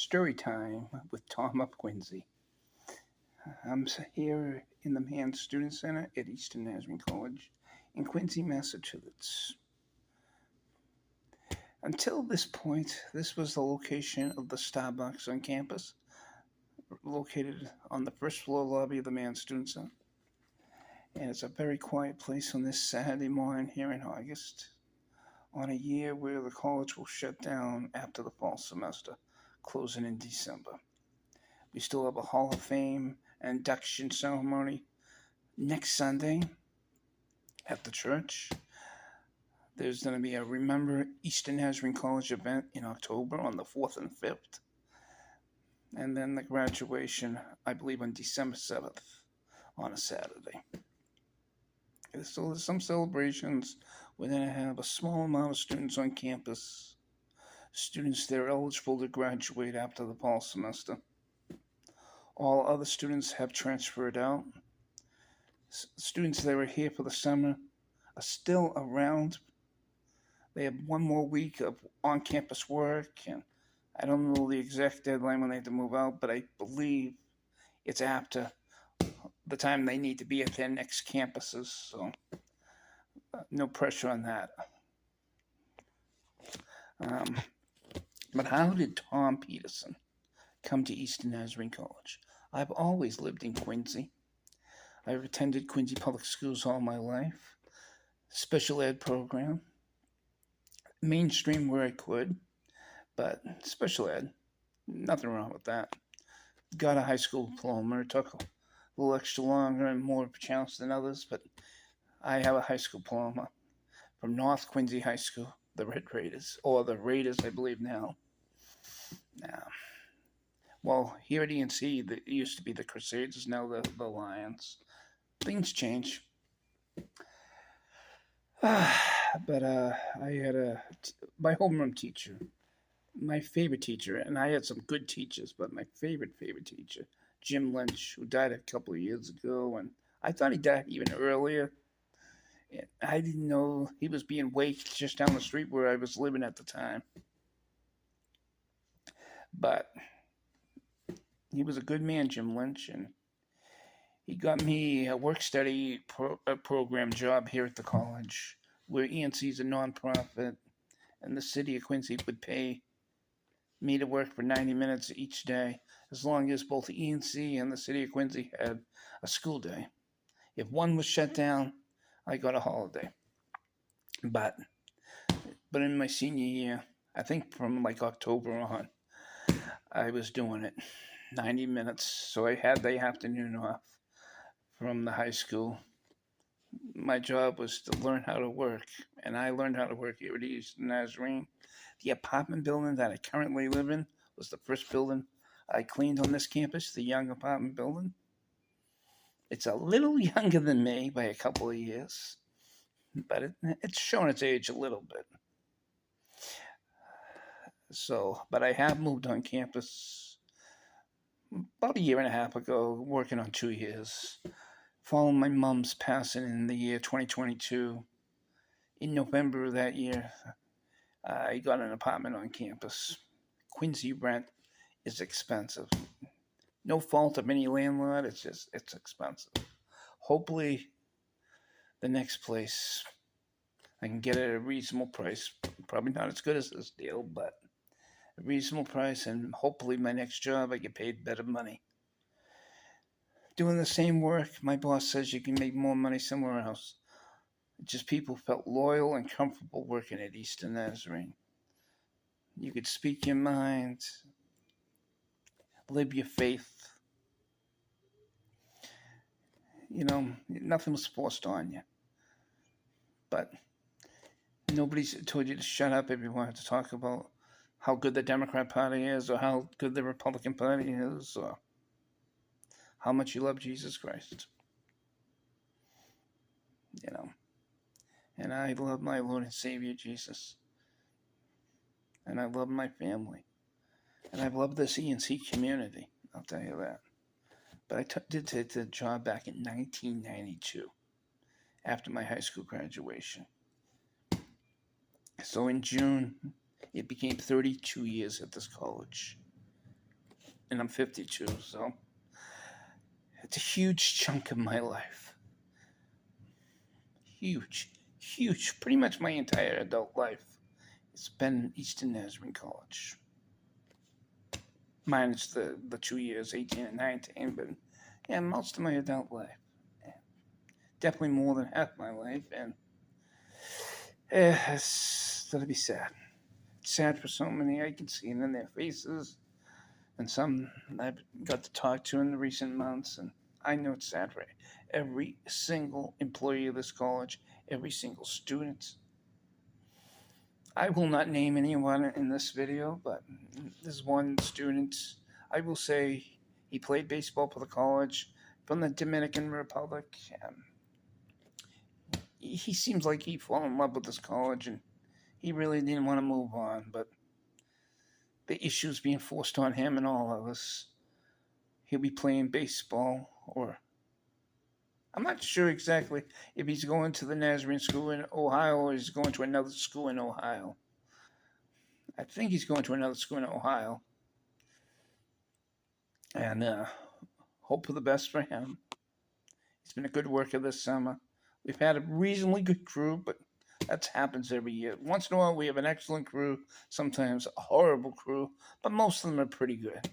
Story time with TomOfQuincy. I'm here in the Mann Student Center at Eastern Nazarene College in Quincy, Massachusetts. Until this point, this was the location of the Starbucks on campus, located on the first floor lobby of the Mann Student Center. And it's a very quiet place on this Saturday morning here in August, on a year where the college will shut down after the fall semester, closing in December. We still have a Hall of Fame induction ceremony next Sunday at the church. There's going to be a Remember Eastern Nazarene College event in October on the 4th and 5th. And then the graduation, I believe, on December 7th on a Saturday. So there's some celebrations. We're going to have a small amount of students on campus. Students that are eligible to graduate after the fall semester. All other students have transferred out. Students that were here for the summer are still around. They have one more week of on-campus work, and I don't know the exact deadline when they have to move out, but I believe it's after the time they need to be at their next campuses, so no pressure on that. But how did Tom Peterson come to Eastern Nazarene College? I've always lived in Quincy. I've attended Quincy Public Schools all my life. Special ed program. Mainstream where I could, but special ed, nothing wrong with that. Got a high school diploma. It took a little extra longer and more of a challenge than others, but I have a high school diploma from North Quincy High School, the Red Raiders, or the Raiders, I believe now. Well, here at ENC, it used to be the Crusaders, now the Lions. Things change. But I had my homeroom teacher, my favorite teacher, and I had some good teachers, but my favorite teacher, Jim Lynch, who died a couple of years ago, and I thought he died even earlier. And I didn't know he was being waked just down the street where I was living at the time. But he was a good man, Jim Lynch, and he got me a work-study program job here at the college, where ENC is a nonprofit, and the city of Quincy would pay me to work for 90 minutes each day, as long as both ENC and the city of Quincy had a school day. If one was shut down, I got a holiday. But in my senior year, I think from like October on, I was doing it 90 minutes, so I had the afternoon off from the high school. My job was to learn how to work, and I learned how to work here at Eastern Nazarene. The apartment building that I currently live in was the first building I cleaned on this campus, the young apartment building. It's a little younger than me by a couple of years, but it's shown its age a little bit. So, but I have moved on campus about a year and a half ago, working on 2 years. Following my mom's passing in the year 2022, in November of that year, I got an apartment on campus. Quincy rent is expensive. No fault of any landlord, it's expensive. Hopefully, the next place I can get it at a reasonable price. Probably not as good as this deal, but a reasonable price, and hopefully my next job I get paid better money. Doing the same work, my boss says you can make more money somewhere else. Just people felt loyal and comfortable working at Eastern Nazarene. You could speak your mind, live your faith. You know, nothing was forced on you. But nobody told you to shut up if you wanted to talk about how good the Democrat Party is, or how good the Republican Party is, or how much you love Jesus Christ. You know. And I love my Lord and Savior Jesus. And I love my family. And I've loved this ENC community, I'll tell you that. But I did take the job back in 1992, after my high school graduation. So in June, it became 32 years at this college. and I'm 52, so it's a huge chunk of my life. Huge. Pretty much my entire adult life. It's been Eastern Nazarene College. Minus the 2 years, 18 and 19, but yeah, most of my adult life. Definitely more than half my life, and it's gonna be sad. It's sad for so many. I can see it in their faces, and some I've got to talk to in the recent months, and I know it's sad for every single employee of this college, every single student. I will not name anyone in this video, but this one student, I will say he played baseball for the college from the Dominican Republic. He seems like he fell in love with this college, and he really didn't want to move on, but the issues being forced on him and all of us, he'll be playing baseball, or I'm not sure exactly if he's going to the Nazarene school in Ohio or he's going to another school in Ohio. I think he's going to another school in Ohio. And hope for the best for him. He's been a good worker this summer. We've had a reasonably good crew, but that happens every year. Once in a while, we have an excellent crew, sometimes a horrible crew, but most of them are pretty good.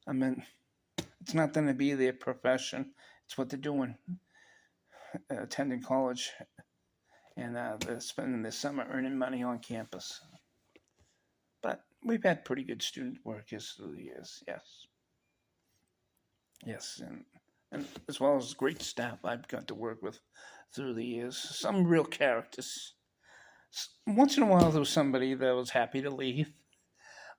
I mean, it's not going to be their profession. It's what they're doing, attending college, and they're spending their summer earning money on campus. But we've had pretty good student workers through the years, yes. Yes, and as well as great staff I've got to work with through the years. Some real characters. Once in a while, there was somebody that was happy to leave,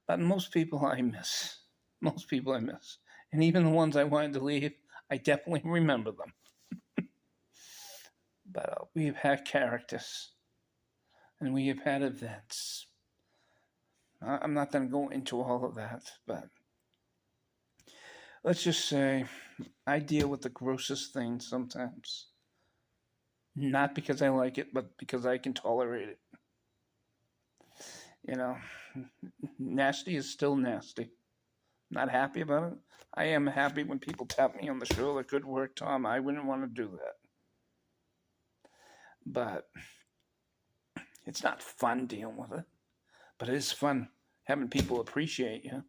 but most people I miss. Most people I miss. And even the ones I wanted to leave, I definitely remember them. But we've had characters, and we have had events. I'm not going to go into all of that, but let's just say I deal with the grossest things sometimes. Not because I like it, but because I can tolerate it. You know, nasty is still nasty. Not happy about it. I am happy when people tap me on the shoulder. Good work, Tom. I wouldn't want to do that. But it's not fun dealing with it. But it is fun having people appreciate you.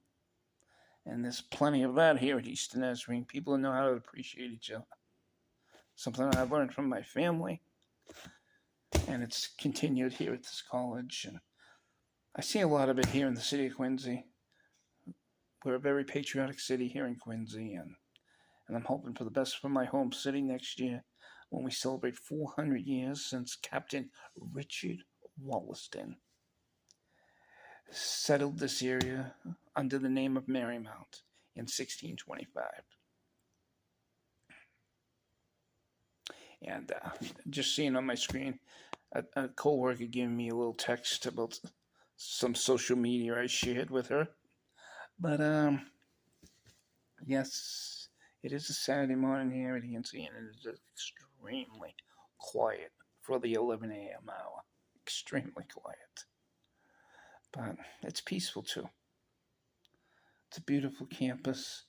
And there's plenty of that here at Eastern Nazarene. People who know how to appreciate each other. Something I've learned from my family. And it's continued here at this college. And I see a lot of it here in the city of Quincy. We're a very patriotic city here in Quincy. And I'm hoping for the best for my home city next year when we celebrate 400 years since Captain Richard Wollaston settled this area under the name of Marymount in 1625. And just seeing on my screen, a co-worker giving me a little text about some social media I shared with her. But, yes, it is a Saturday morning here at ENC, and it is extremely quiet for the 11 a.m. hour. Extremely quiet. But it's peaceful, too. It's a beautiful campus.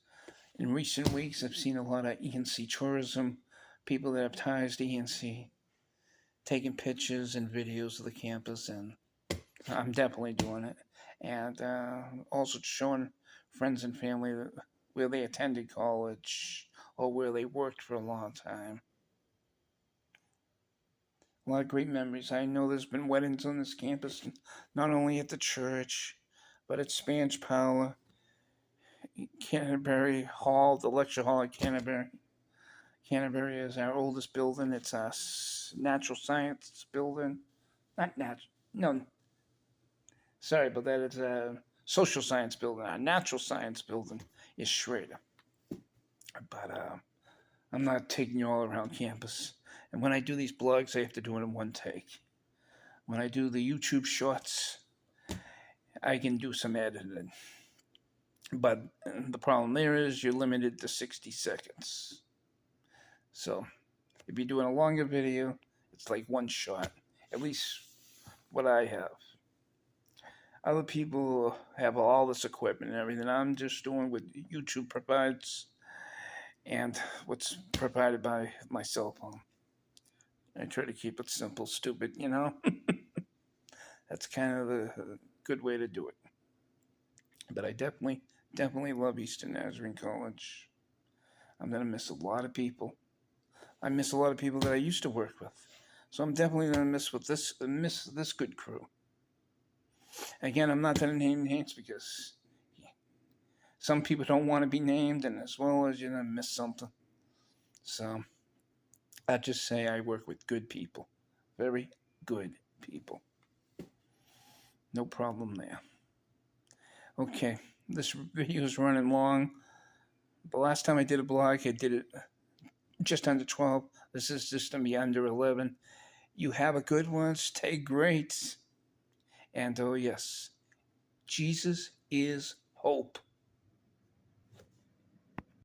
In recent weeks, I've seen a lot of ENC tourism, people that have ties to ENC, taking pictures and videos of the campus, and I'm definitely doing it. And also showing friends and family where they attended college or where they worked for a long time. A lot of great memories. I know there's been weddings on this campus, not only at the church, but at Spanish Parlor, Canterbury Hall, the lecture hall at Canterbury. Canterbury is our oldest building. It's a natural science building. Not natural, no. Sorry about that. It's a social science building. Our natural science building is Schrader. But I'm not taking you all around campus. And when I do these blogs, I have to do it in one take. When I do the YouTube shorts, I can do some editing. But the problem there is you're limited to 60 seconds. So if you're doing a longer video, it's like one shot. At least what I have. Other people have all this equipment and everything. I'm just doing what YouTube provides and what's provided by my cell phone. I try to keep it simple, stupid, you know? That's kind of the good way to do it. But I definitely love Eastern Nazarene College. I'm going to miss a lot of people. I miss a lot of people that I used to work with. So I'm definitely going to miss this good crew. Again, I'm not going to name names because some people don't want to be named, and as well as you're going to miss something. So I just say I work with good people. Very good people. No problem there. Okay, this video is running long. The last time I did a blog, I did it just under 12. This is just going to be under 11. You have a good one. Stay great. And oh, yes, Jesus is hope.